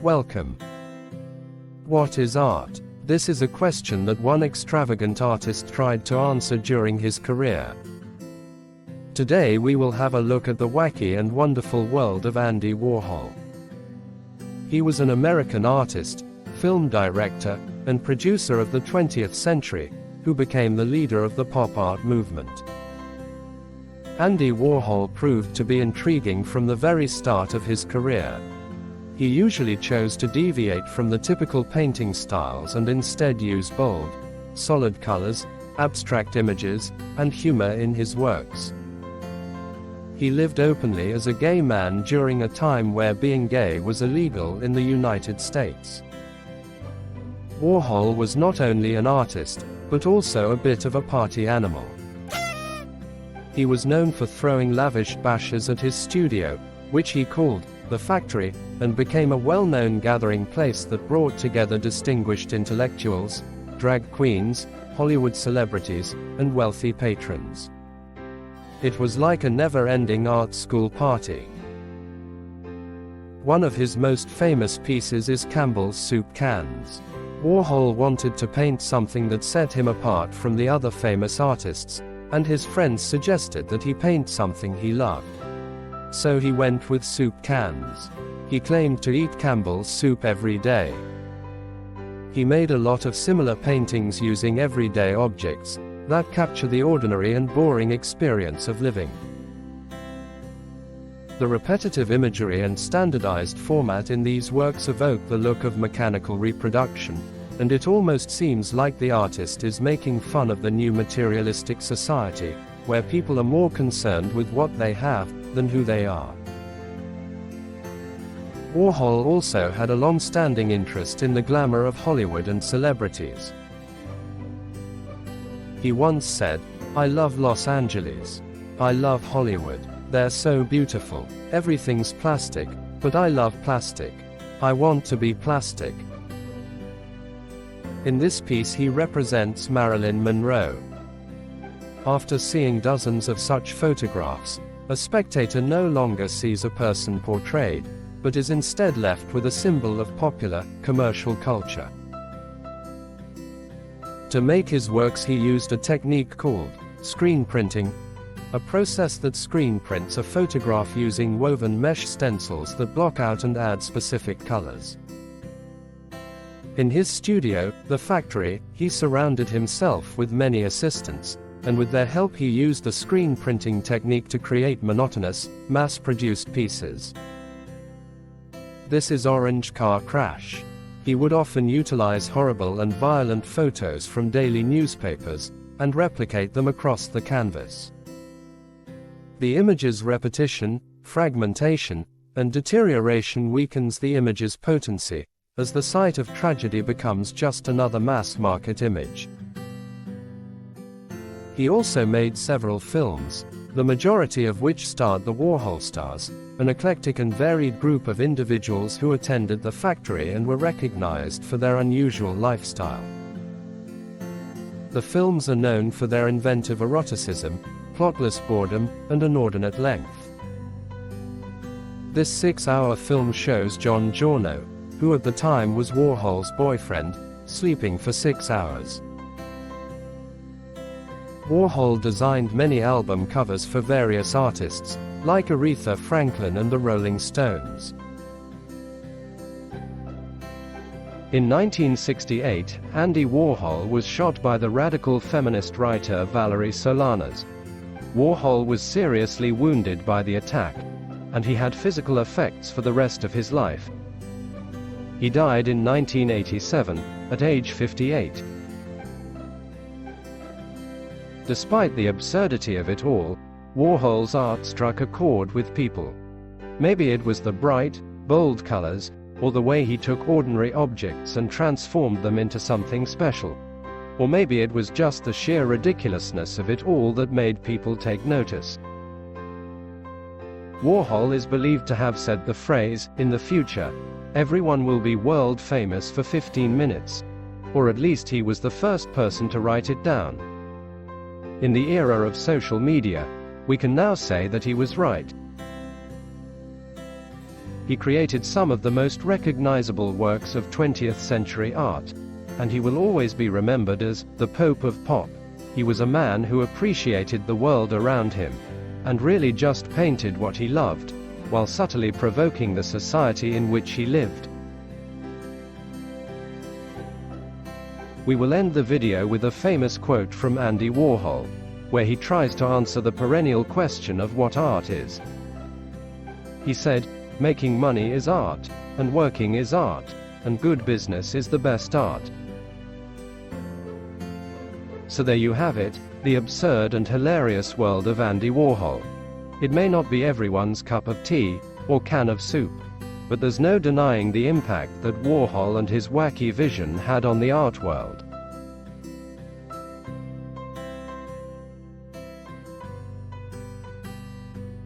Welcome. What is art? This is a question that one extravagant artist tried to answer during his career. Today we will have a look at the wacky and wonderful world of Andy Warhol. He was an American artist, film director, and producer of the 20th century, who became the leader of the pop art movement. Andy Warhol proved to be intriguing from the very start of his career. He usually chose to deviate from the typical painting styles and instead use bold, solid colors, abstract images, and humor in his works. He lived openly as a gay man during a time where being gay was illegal in the United States. Warhol was not only an artist, but also a bit of a party animal. He was known for throwing lavish bashes at his studio, which he called the Factory, and became a well-known gathering place that brought together distinguished intellectuals, drag queens, Hollywood celebrities, and wealthy patrons. It was like a never-ending art school party. One of his most famous pieces is Campbell's soup cans. Warhol wanted to paint something that set him apart from the other famous artists, and his friends suggested that he paint something he loved. So he went with soup cans. He claimed to eat Campbell's soup every day. He made a lot of similar paintings using everyday objects that capture the ordinary and boring experience of living. The repetitive imagery and standardized format in these works evoke the look of mechanical reproduction, and it almost seems like the artist is making fun of the new materialistic society, where people are more concerned with what they have than who they are. Warhol also had a long-standing interest in the glamour of Hollywood and celebrities. He once said, "I love Los Angeles. I love Hollywood. They're so beautiful. Everything's plastic, but I love plastic. I want to be plastic." In this piece he represents Marilyn Monroe. After seeing dozens of such photographs, a spectator no longer sees a person portrayed, but is instead left with a symbol of popular, commercial culture. To make his works he used a technique called screen printing, a process that screen prints a photograph using woven mesh stencils that block out and add specific colors. In his studio, the Factory, he surrounded himself with many assistants, and with their help he used the screen printing technique to create monotonous, mass-produced pieces. This is Orange Car Crash. He would often utilize horrible and violent photos from daily newspapers, and replicate them across the canvas. The image's repetition, fragmentation, and deterioration weakens the image's potency, as the sight of tragedy becomes just another mass-market image. He also made several films, the majority of which starred the Warhol stars, an eclectic and varied group of individuals who attended the Factory and were recognized for their unusual lifestyle. The films are known for their inventive eroticism, plotless boredom, and inordinate length. This 6-hour film shows John Giorno, who at the time was Warhol's boyfriend, sleeping for 6 hours. Warhol designed many album covers for various artists, like Aretha Franklin and the Rolling Stones. In 1968, Andy Warhol was shot by the radical feminist writer Valerie Solanas. Warhol was seriously wounded by the attack, and he had physical effects for the rest of his life. He died in 1987, at age 58. Despite the absurdity of it all, Warhol's art struck a chord with people. Maybe it was the bright, bold colors, or the way he took ordinary objects and transformed them into something special. Or maybe it was just the sheer ridiculousness of it all that made people take notice. Warhol is believed to have said the phrase, "In the future, everyone will be world famous for 15 minutes. Or at least he was the first person to write it down. In the era of social media, we can now say that he was right. He created some of the most recognizable works of 20th century art. And he will always be remembered as the Pope of Pop. He was a man who appreciated the world around him, and really just painted what he loved, while subtly provoking the society in which he lived. We will end the video with a famous quote from Andy Warhol, where he tries to answer the perennial question of what art is. He said, "Making money is art, and working is art, and good business is the best art." So there you have it, the absurd and hilarious world of Andy Warhol. It may not be everyone's cup of tea, or can of soup, but there's no denying the impact that Warhol and his wacky vision had on the art world.